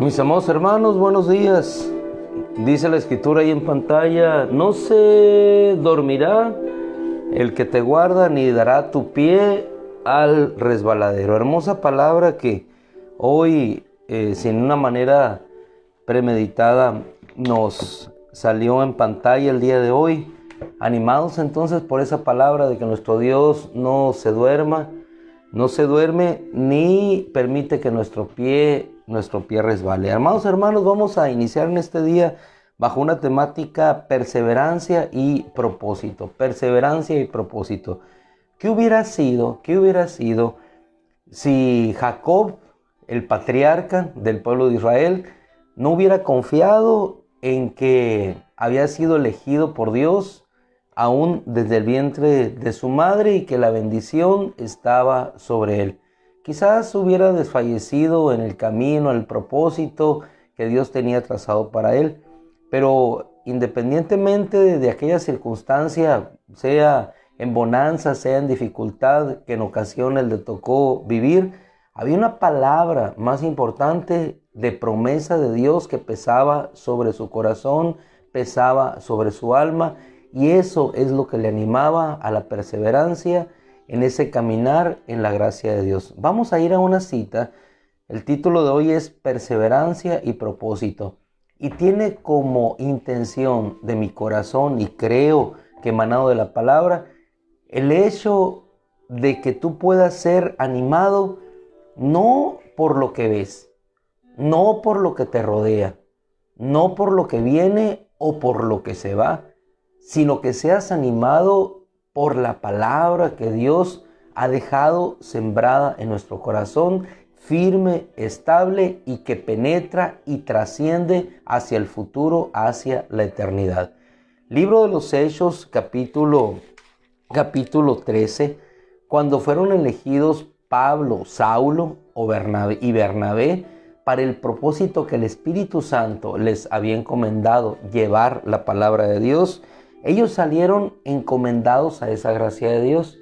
Mis amados hermanos, buenos días. Dice la escritura ahí en pantalla: no se dormirá el que te guarda, ni dará tu pie al resbaladero. Hermosa palabra que hoy, sin una manera premeditada, nos salió en pantalla el día de hoy. Animados entonces por esa palabra de que nuestro Dios no se duerme ni permite que nuestro pie resbale. Amados hermanos, vamos a iniciar en este día bajo una temática: perseverancia y propósito. Perseverancia y propósito. ¿Qué hubiera sido si Jacob, el patriarca del pueblo de Israel, no hubiera confiado en que había sido elegido por Dios aún desde el vientre de su madre y que la bendición estaba sobre él? Quizás hubiera desfallecido en el camino, en el propósito que Dios tenía trazado para él. Pero independientemente de aquella circunstancia, sea en bonanza, sea en dificultad que en ocasiones le tocó vivir, había una palabra más importante de promesa de Dios que pesaba sobre su corazón, pesaba sobre su alma, y eso es lo que le animaba a la perseverancia en ese caminar en la gracia de Dios. Vamos a ir a una cita. El título de hoy es Perseverancia y propósito, y tiene como intención de mi corazón, y creo que emanado de la palabra, el hecho de que tú puedas ser animado no por lo que ves, no por lo que te rodea, no por lo que viene o por lo que se va, sino que seas animado por la palabra que Dios ha dejado sembrada en nuestro corazón, firme, estable, y que penetra y trasciende hacia el futuro, hacia la eternidad. Libro de los Hechos, capítulo 13, cuando fueron elegidos Pablo, Saulo y Bernabé para el propósito que el Espíritu Santo les había encomendado, llevar la palabra de Dios, ellos salieron encomendados a esa gracia de Dios.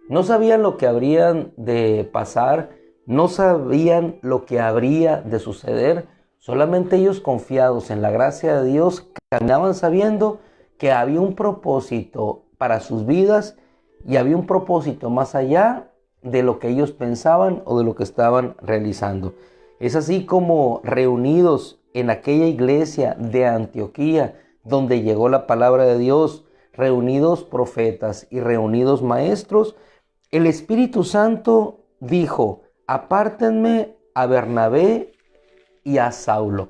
No sabían lo que habrían de pasar, no sabían lo que habría de suceder. Solamente ellos, confiados en la gracia de Dios, caminaban sabiendo que había un propósito para sus vidas, y había un propósito más allá de lo que ellos pensaban o de lo que estaban realizando. Es así como, reunidos en aquella iglesia de Antioquía, donde llegó la palabra de Dios, reunidos profetas y reunidos maestros, el Espíritu Santo dijo: apártenme a Bernabé y a Saulo.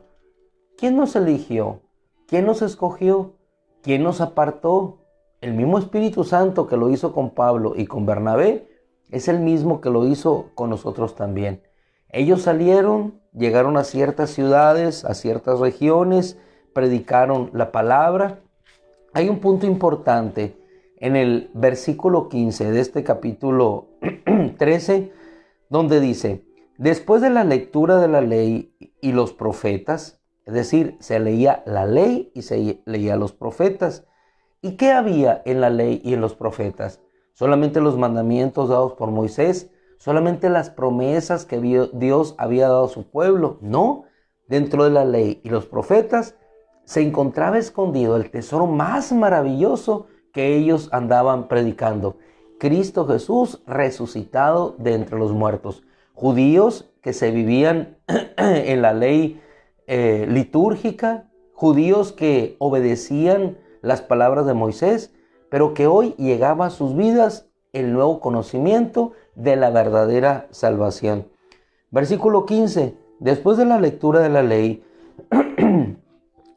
¿Quién nos eligió? ¿Quién nos escogió? ¿Quién nos apartó? El mismo Espíritu Santo que lo hizo con Pablo y con Bernabé es el mismo que lo hizo con nosotros también. Ellos salieron, llegaron a ciertas ciudades, a ciertas regiones, predicaron la palabra. Hay un punto importante en el versículo 15 de este capítulo 13, donde dice: después de la lectura de la ley y los profetas, es decir, se leía la ley y se leía los profetas. ¿Y qué había en la ley y en los profetas? ¿Solamente los mandamientos dados por Moisés? ¿Solamente las promesas que Dios había dado a su pueblo? No, dentro de la ley y los profetas se encontraba escondido el tesoro más maravilloso que ellos andaban predicando: Cristo Jesús resucitado de entre los muertos. Judíos que se vivían en la ley litúrgica, judíos que obedecían las palabras de Moisés, pero que hoy llegaba a sus vidas el nuevo conocimiento de la verdadera salvación. Versículo 15. Después de la lectura de la ley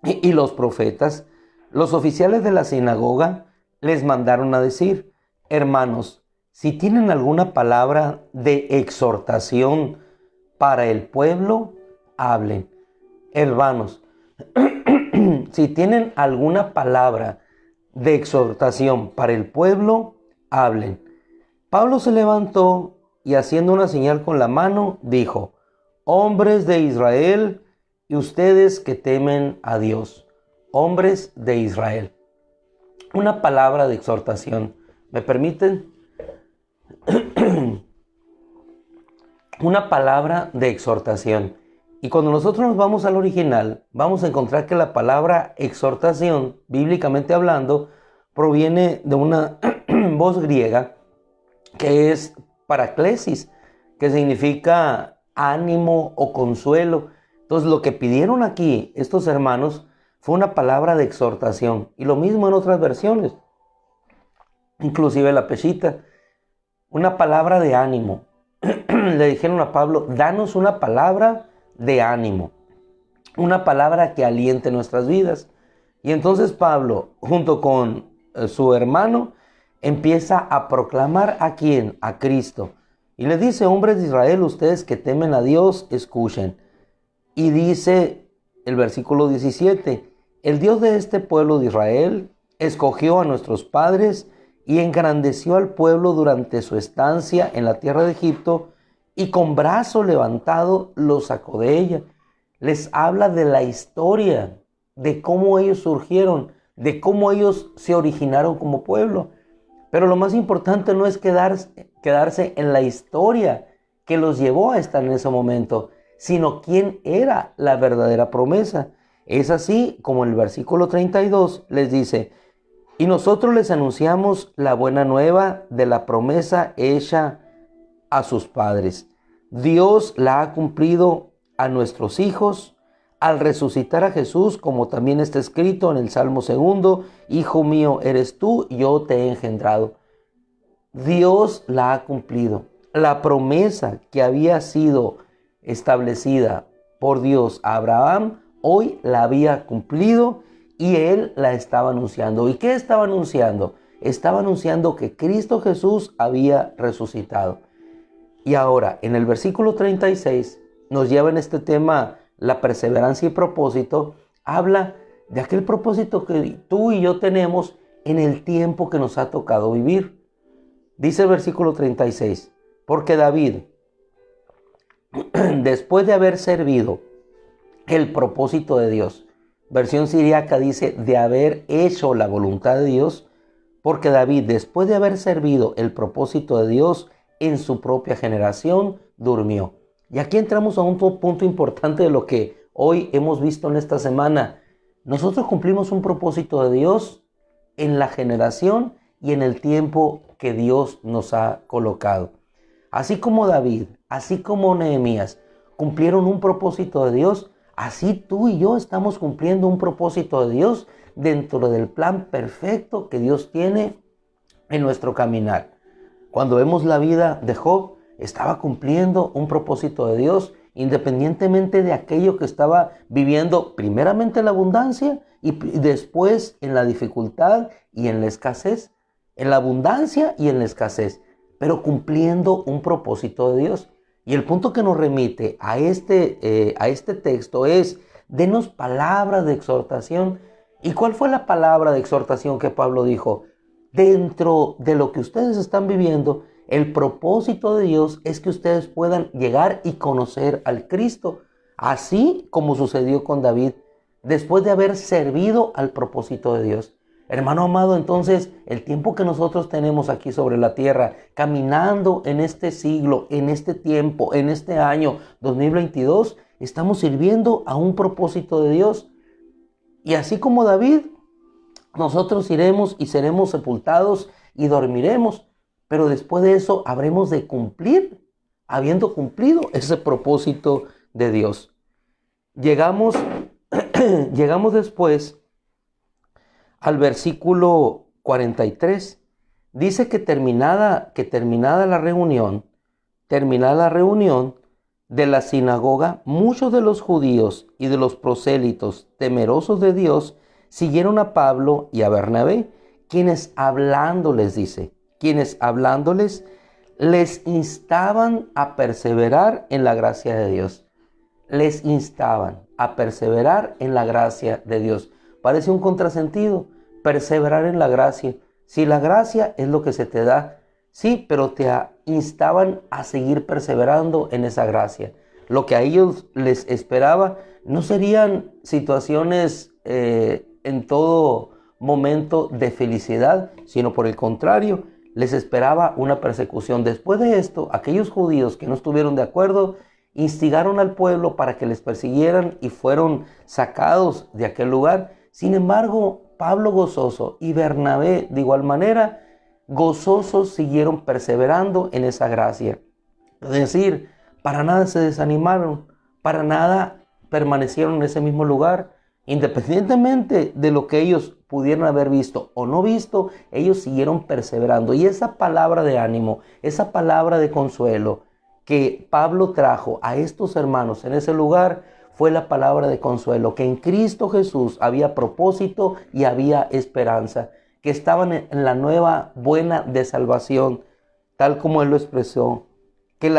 y los profetas, los oficiales de la sinagoga les mandaron a decir: hermanos, si tienen alguna palabra de exhortación para el pueblo, hablen. Hermanos, si tienen alguna palabra de exhortación para el pueblo, hablen. Pablo se levantó y, haciendo una señal con la mano, dijo: hombres de Israel, y ustedes que temen a Dios, hombres de Israel. Una palabra de exhortación. ¿Me permiten? Una palabra de exhortación. Y cuando nosotros nos vamos al original, vamos a encontrar que la palabra exhortación, bíblicamente hablando, proviene de una voz griega que es paraklesis, que significa ánimo o consuelo. Entonces lo que pidieron aquí estos hermanos fue una palabra de exhortación, y lo mismo en otras versiones, inclusive la Peshitta, una palabra de ánimo. Le dijeron a Pablo, danos una palabra de ánimo, una palabra que aliente nuestras vidas. Y entonces Pablo, junto con su hermano, empieza a proclamar ¿a quién? A Cristo. Y le dice, hombres de Israel, ustedes que temen a Dios, escuchen. Y dice el versículo 17, el Dios de este pueblo de Israel escogió a nuestros padres y engrandeció al pueblo durante su estancia en la tierra de Egipto, y con brazo levantado los sacó de ella. Les habla de la historia, de cómo ellos surgieron, de cómo ellos se originaron como pueblo. Pero lo más importante no es quedarse en la historia que los llevó a estar en ese momento, sino quién era la verdadera promesa. Es así como en el versículo 32 les dice, y nosotros les anunciamos la buena nueva de la promesa hecha a sus padres. Dios la ha cumplido a nuestros hijos al resucitar a Jesús, como también está escrito en el Salmo 2, Hijo mío eres tú, yo te he engendrado. Dios la ha cumplido. La promesa que había sido establecida por Dios a Abraham, hoy la había cumplido y él la estaba anunciando. ¿Y qué estaba anunciando? Estaba anunciando que Cristo Jesús había resucitado. Y ahora, en el versículo 36, nos lleva en este tema la perseverancia y propósito. Habla de aquel propósito que tú y yo tenemos en el tiempo que nos ha tocado vivir. Dice el versículo 36, porque David, después de haber servido el propósito de Dios, versión siriaca dice, de haber hecho la voluntad de Dios, porque David, después de haber servido el propósito de Dios en su propia generación, durmió. Y aquí entramos a un punto importante de lo que hoy hemos visto en esta semana. Nosotros cumplimos un propósito de Dios en la generación y en el tiempo que Dios nos ha colocado. Así como David, así como Nehemías cumplieron un propósito de Dios, así tú y yo estamos cumpliendo un propósito de Dios dentro del plan perfecto que Dios tiene en nuestro caminar. Cuando vemos la vida de Job, estaba cumpliendo un propósito de Dios, independientemente de aquello que estaba viviendo, primeramente en la abundancia y después en la dificultad y en la escasez. En la abundancia y en la escasez, pero cumpliendo un propósito de Dios. Y el punto que nos remite a este texto es, denos palabras de exhortación. ¿Y cuál fue la palabra de exhortación que Pablo dijo? Dentro de lo que ustedes están viviendo, el propósito de Dios es que ustedes puedan llegar y conocer al Cristo, así como sucedió con David, después de haber servido al propósito de Dios. Hermano amado, entonces el tiempo que nosotros tenemos aquí sobre la tierra, caminando en este siglo, en este tiempo, en este año 2022, estamos sirviendo a un propósito de Dios. Y así como David, nosotros iremos y seremos sepultados y dormiremos, pero después de eso habremos de cumplir, habiendo cumplido ese propósito de Dios. Llegamos después al versículo 43, dice que terminada la reunión de la sinagoga, muchos de los judíos y de los prosélitos temerosos de Dios siguieron a Pablo y a Bernabé, quienes hablándoles les instaban a perseverar en la gracia de Dios. Les instaban a perseverar en la gracia de Dios. Parece un contrasentido, perseverar en la gracia. Si la gracia es lo que se te da, sí, pero te instaban a seguir perseverando en esa gracia. Lo que a ellos les esperaba no serían situaciones en todo momento de felicidad, sino por el contrario, les esperaba una persecución. Después de esto, aquellos judíos que no estuvieron de acuerdo instigaron al pueblo para que les persiguieran y fueron sacados de aquel lugar. Sin embargo, Pablo gozoso y Bernabé de igual manera, gozosos siguieron perseverando en esa gracia. Es decir, para nada se desanimaron, para nada permanecieron en ese mismo lugar. Independientemente de lo que ellos pudieran haber visto o no visto, ellos siguieron perseverando. Y esa palabra de ánimo, esa palabra de consuelo que Pablo trajo a estos hermanos en ese lugar, fue la palabra de consuelo, que en Cristo Jesús había propósito y había esperanza, que estaban en la nueva buena de salvación, tal como él lo expresó, que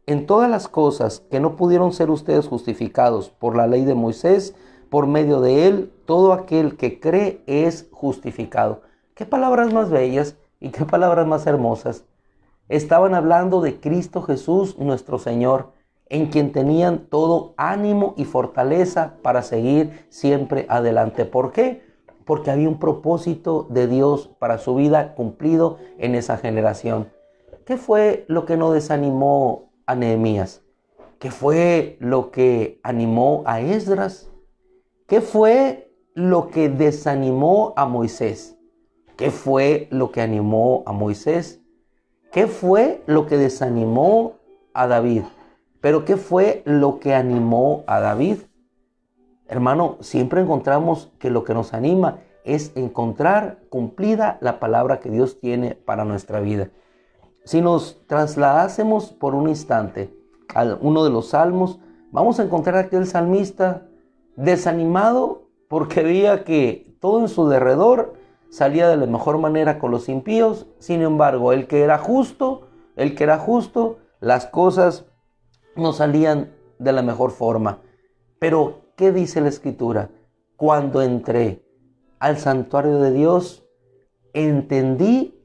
en todas las cosas que no pudieron ser ustedes justificados por la ley de Moisés, por medio de él, todo aquel que cree es justificado. Qué palabras más bellas y qué palabras más hermosas. Estaban hablando de Cristo Jesús, nuestro Señor, en quien tenían todo ánimo y fortaleza para seguir siempre adelante. ¿Por qué? Porque había un propósito de Dios para su vida cumplido en esa generación. ¿Qué fue lo que no desanimó a Nehemías? ¿Qué fue lo que animó a Esdras? ¿Qué fue lo que desanimó a Moisés? ¿Qué fue lo que animó a Moisés? ¿Qué fue lo que desanimó a David? Pero ¿qué fue lo que animó a David? Hermano, siempre encontramos que lo que nos anima es encontrar cumplida la palabra que Dios tiene para nuestra vida. Si nos trasladásemos por un instante a uno de los salmos, vamos a encontrar a aquel salmista desanimado porque veía que todo en su derredor salía de la mejor manera con los impíos. Sin embargo, el que era justo, las cosas no salían de la mejor forma. Pero, ¿qué dice la Escritura? Cuando entré al santuario de Dios, entendí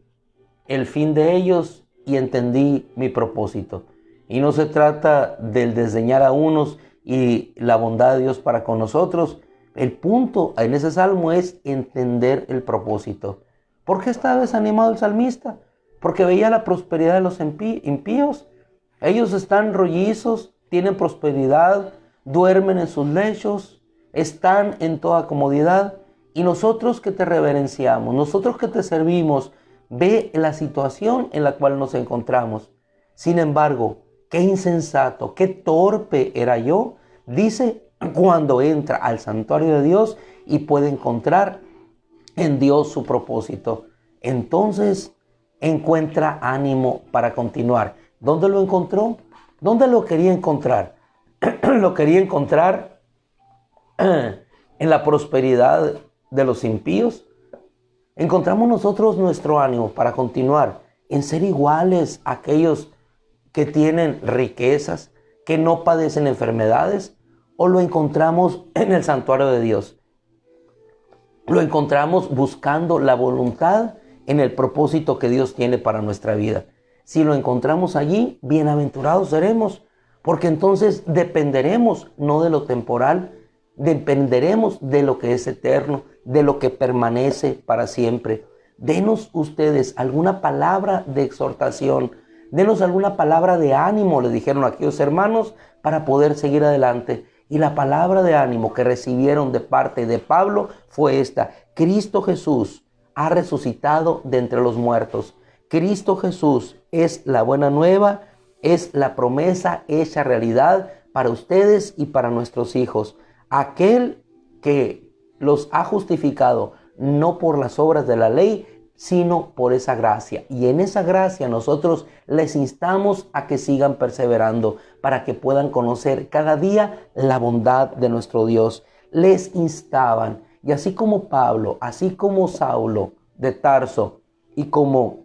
el fin de ellos y entendí mi propósito. Y no se trata del desdeñar a unos y la bondad de Dios para con nosotros. El punto en ese salmo es entender el propósito. ¿Por qué estaba desanimado el salmista? Porque veía la prosperidad de los impíos. Ellos están rollizos, tienen prosperidad, duermen en sus lechos, están en toda comodidad. Y nosotros que te reverenciamos, nosotros que te servimos, ve la situación en la cual nos encontramos. Sin embargo, qué insensato, qué torpe era yo, dice, cuando entra al santuario de Dios y puede encontrar en Dios su propósito. Entonces encuentra ánimo para continuar. ¿Dónde lo encontró? ¿Dónde lo quería encontrar? Lo quería encontrar en la prosperidad de los impíos. Encontramos nosotros nuestro ánimo para continuar en ser iguales a aquellos que tienen riquezas, que no padecen enfermedades, o lo encontramos en el santuario de Dios. Lo encontramos buscando la voluntad en el propósito que Dios tiene para nuestra vida. Si lo encontramos allí, bienaventurados seremos, porque entonces dependeremos no de lo temporal, dependeremos de lo que es eterno, de lo que permanece para siempre. Denos ustedes alguna palabra de exhortación, denos alguna palabra de ánimo, le dijeron a aquellos hermanos, para poder seguir adelante. Y la palabra de ánimo que recibieron de parte de Pablo fue esta: Cristo Jesús ha resucitado de entre los muertos. Cristo Jesús es la buena nueva, es la promesa hecha realidad para ustedes y para nuestros hijos. Aquel que los ha justificado no por las obras de la ley, sino por esa gracia. Y en esa gracia nosotros les instamos a que sigan perseverando para que puedan conocer cada día la bondad de nuestro Dios. Les instaban, y así como Pablo, así como Saulo de Tarso y como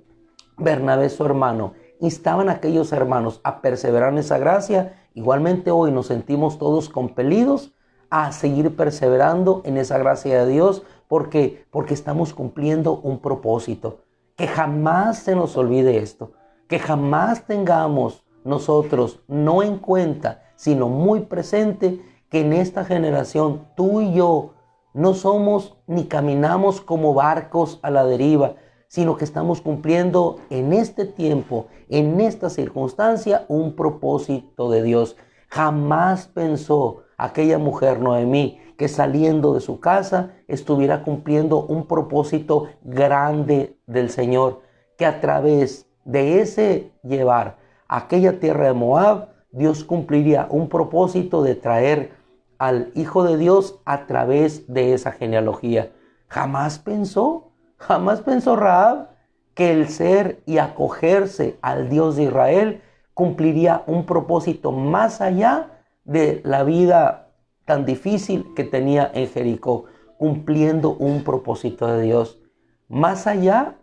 Bernabé su hermano, instaban a aquellos hermanos a perseverar en esa gracia, igualmente hoy nos sentimos todos compelidos a seguir perseverando en esa gracia de Dios, porque estamos cumpliendo un propósito. Que jamás se nos olvide esto, que jamás tengamos nosotros no en cuenta, sino muy presente, que en esta generación tú y yo no somos ni caminamos como barcos a la deriva, sino que estamos cumpliendo en este tiempo, en esta circunstancia, un propósito de Dios. Jamás pensó aquella mujer, Noemí, que saliendo de su casa estuviera cumpliendo un propósito grande del Señor, que a través de ese llevar a aquella tierra de Moab, Dios cumpliría un propósito de traer al Hijo de Dios a través de esa genealogía. Jamás pensó Rahab que el ser y acogerse al Dios de Israel cumpliría un propósito más allá de la vida tan difícil que tenía en Jericó, cumpliendo un propósito de Dios. Más allá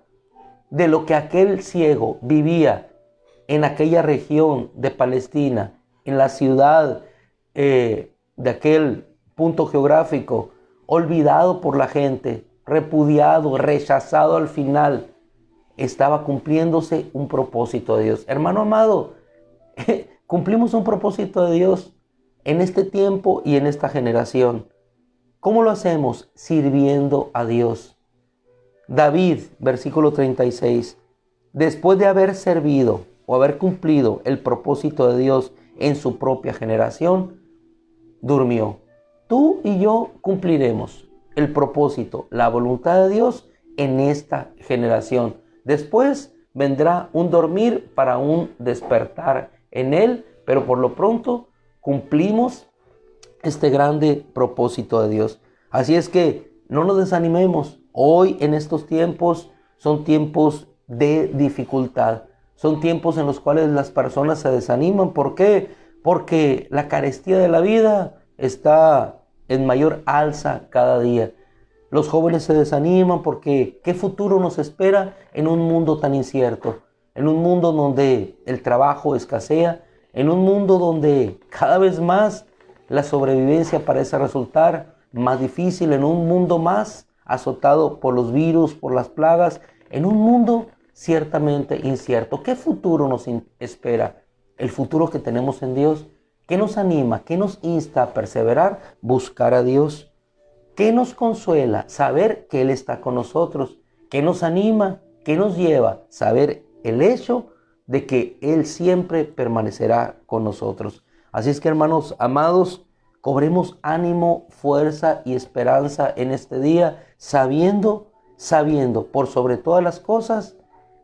de lo que aquel ciego vivía en aquella región de Palestina, en la ciudad de aquel punto geográfico, olvidado por la gente, repudiado, rechazado al final, estaba cumpliéndose un propósito de Dios. Hermano amado, cumplimos un propósito de Dios en este tiempo y en esta generación. ¿Cómo lo hacemos? Sirviendo a Dios. David, versículo 36, después de haber servido o haber cumplido el propósito de Dios en su propia generación, durmió. Tú y yo cumpliremos el propósito, la voluntad de Dios en esta generación. Después vendrá un dormir para un despertar en Él, pero por lo pronto cumplimos este grande propósito de Dios. Así es que no nos desanimemos. Hoy en estos tiempos son tiempos de dificultad. Son tiempos en los cuales las personas se desaniman. ¿Por qué? Porque la carestía de la vida está en mayor alza cada día. Los jóvenes se desaniman porque ¿qué futuro nos espera en un mundo tan incierto? En un mundo donde el trabajo escasea, en un mundo donde cada vez más la sobrevivencia parece resultar más difícil, en un mundo más azotado por los virus, por las plagas, en un mundo ciertamente incierto. ¿Qué futuro nos espera? El futuro que tenemos en Dios. ¿Qué nos anima? ¿Qué nos insta a perseverar? Buscar a Dios. ¿Qué nos consuela? Saber que Él está con nosotros. ¿Qué nos anima? ¿Qué nos lleva? Saber el hecho de que Él siempre permanecerá con nosotros. Así es que, hermanos amados, cobremos ánimo, fuerza y esperanza en este día, sabiendo por sobre todas las cosas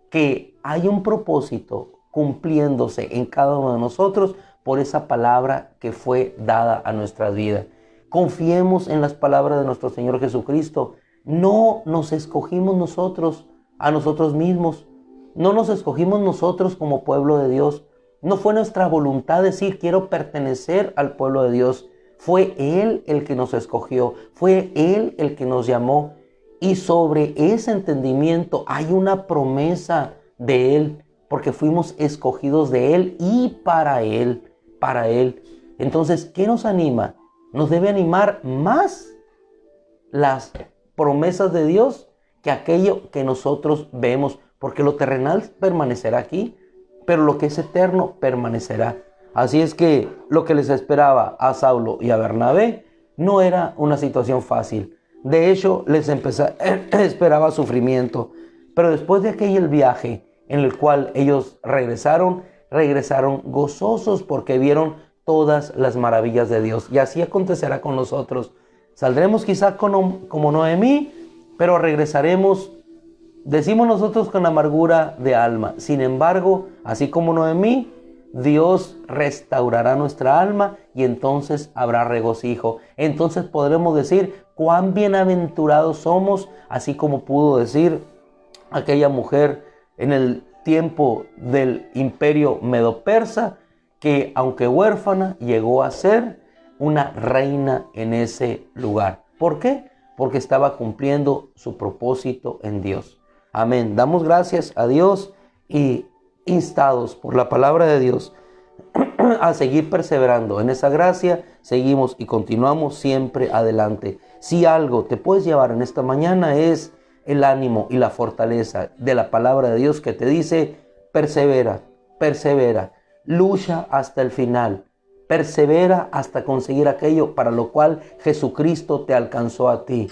que hay un propósito cumpliéndose en cada uno de nosotros por esa palabra que fue dada a nuestras vidas. Confiemos en las palabras de nuestro Señor Jesucristo. No nos escogimos nosotros a nosotros mismos. No nos escogimos nosotros como pueblo de Dios. No fue nuestra voluntad decir quiero pertenecer al pueblo de Dios. Fue Él el que nos escogió. Fue Él el que nos llamó. Y sobre ese entendimiento hay una promesa de Él, porque fuimos escogidos de Él y para Él. Entonces, ¿qué nos anima? Nos debe animar más las promesas de Dios que aquello que nosotros vemos, porque lo terrenal permanecerá aquí, pero lo que es eterno permanecerá. Así es que lo que les esperaba a Saulo y a Bernabé no era una situación fácil. De hecho, les esperaba sufrimiento. Pero después de aquel viaje en el cual ellos regresaron gozosos porque vieron todas las maravillas de Dios. Y así acontecerá con nosotros. Saldremos quizá como Noemí, pero regresaremos, decimos nosotros, con amargura de alma. Sin embargo, así como Noemí, Dios restaurará nuestra alma y entonces habrá regocijo. Entonces podremos decir cuán bienaventurados somos, así como pudo decir aquella mujer en el tiempo del imperio medo-persa, que aunque huérfana llegó a ser una reina en ese lugar. ¿Por qué? Porque estaba cumpliendo su propósito en Dios. Amén. Damos gracias a Dios y instados por la palabra de Dios a seguir perseverando en esa gracia, seguimos y continuamos siempre adelante. Si algo te puedes llevar en esta mañana es el ánimo y la fortaleza de la palabra de Dios que te dice: persevera, lucha hasta el final, persevera hasta conseguir aquello para lo cual Jesucristo te alcanzó a ti,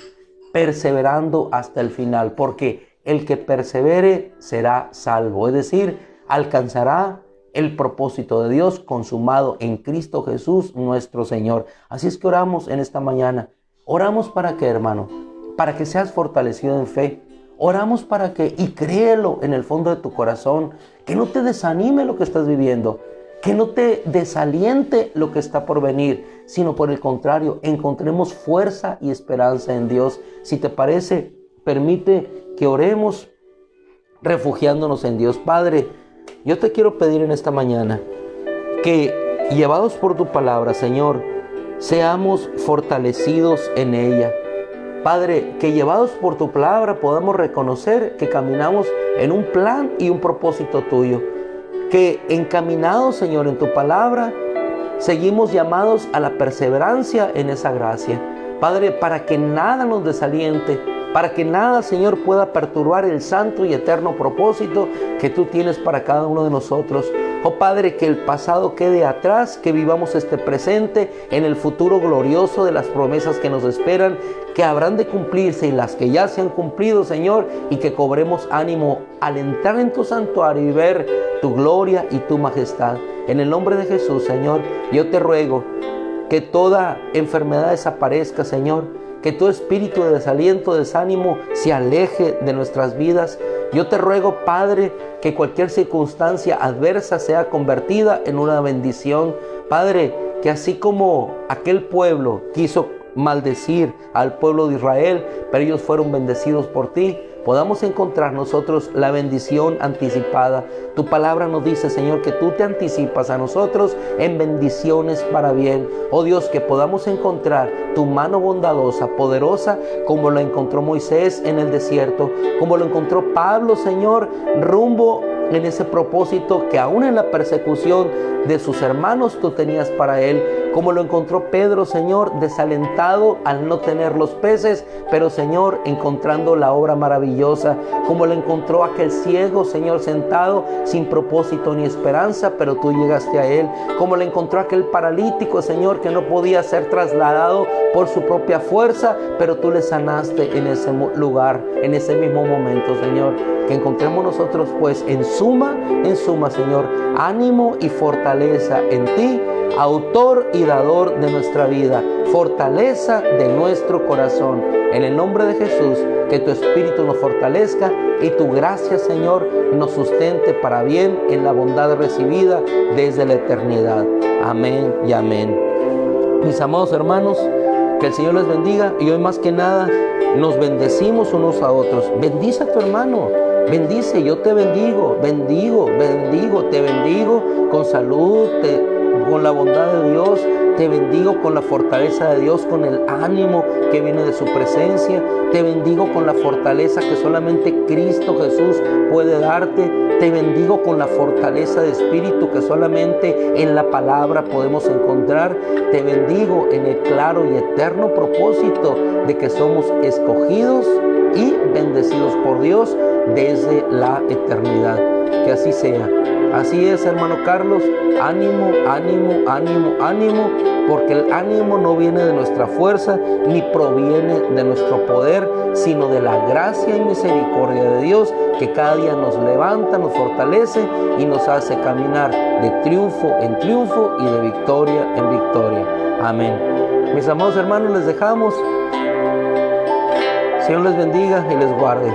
perseverando hasta el final, porque el que persevere será salvo, es decir, alcanzará el propósito de Dios consumado en Cristo Jesús nuestro Señor. Así es que oramos en esta mañana. Oramos para que, hermano, para que seas fortalecido en fe. Oramos para que, y créelo en el fondo de tu corazón, que no te desanime lo que estás viviendo, que no te desaliente lo que está por venir, sino por el contrario, encontremos fuerza y esperanza en Dios. Si te parece, permite que oremos refugiándonos en Dios. Padre, yo te quiero pedir en esta mañana que, llevados por tu palabra, Señor, seamos fortalecidos en ella. Padre, que llevados por tu palabra podamos reconocer que caminamos en un plan y un propósito tuyo. Que encaminados, Señor, en tu palabra, seguimos llamados a la perseverancia en esa gracia. Padre, para que nada nos desaliente, para que nada, Señor, pueda perturbar el santo y eterno propósito que tú tienes para cada uno de nosotros. Oh Padre, que el pasado quede atrás, que vivamos este presente en el futuro glorioso de las promesas que nos esperan, que habrán de cumplirse y las que ya se han cumplido, Señor, y que cobremos ánimo al entrar en tu santuario y ver tu gloria y tu majestad. En el nombre de Jesús, Señor, yo te ruego que toda enfermedad desaparezca, Señor, que tu espíritu de desaliento, desánimo se aleje de nuestras vidas. Yo te ruego, Padre, que cualquier circunstancia adversa sea convertida en una bendición. Padre, que así como aquel pueblo quiso maldecir al pueblo de Israel, pero ellos fueron bendecidos por ti, podamos encontrar nosotros la bendición anticipada. Tu palabra nos dice, Señor, que tú te anticipas a nosotros en bendiciones para bien. Oh Dios, que podamos encontrar tu mano bondadosa, poderosa, como lo encontró Moisés en el desierto, como lo encontró Pablo, Señor, rumbo en ese propósito que aún en la persecución de sus hermanos tú tenías para él, como lo encontró Pedro, Señor, desalentado al no tener los peces, pero, Señor, encontrando la obra maravillosa, como lo encontró aquel ciego, Señor, sentado sin propósito ni esperanza, pero tú llegaste a él, como lo encontró aquel paralítico, Señor, que no podía ser trasladado por su propia fuerza, pero tú le sanaste en ese lugar, en ese mismo momento, Señor. Que encontremos nosotros, pues, en suma, Señor, ánimo y fortaleza en ti, autor y dador de nuestra vida, fortaleza de nuestro corazón. En el nombre de Jesús, que tu Espíritu nos fortalezca y tu gracia, Señor, nos sustente para bien en la bondad recibida desde la eternidad. Amén y amén. Mis amados hermanos, que el Señor les bendiga, y hoy más que nada nos bendecimos unos a otros. Bendice a tu hermano, bendice, yo te bendigo, te bendigo con salud, con la bondad de Dios, te bendigo con la fortaleza de Dios, con el ánimo que viene de su presencia, te bendigo con la fortaleza que solamente Cristo Jesús puede darte, te bendigo con la fortaleza de espíritu que solamente en la palabra podemos encontrar, te bendigo en el claro y eterno propósito de que somos escogidos y bendecidos por Dios desde la eternidad. Que así sea. Así es, hermano Carlos, ánimo, porque el ánimo no viene de nuestra fuerza ni proviene de nuestro poder, sino de la gracia y misericordia de Dios, que cada día nos levanta, nos fortalece y nos hace caminar de triunfo en triunfo y de victoria en victoria. Amén. Mis amados hermanos, les dejamos. Señor les bendiga y les guarde.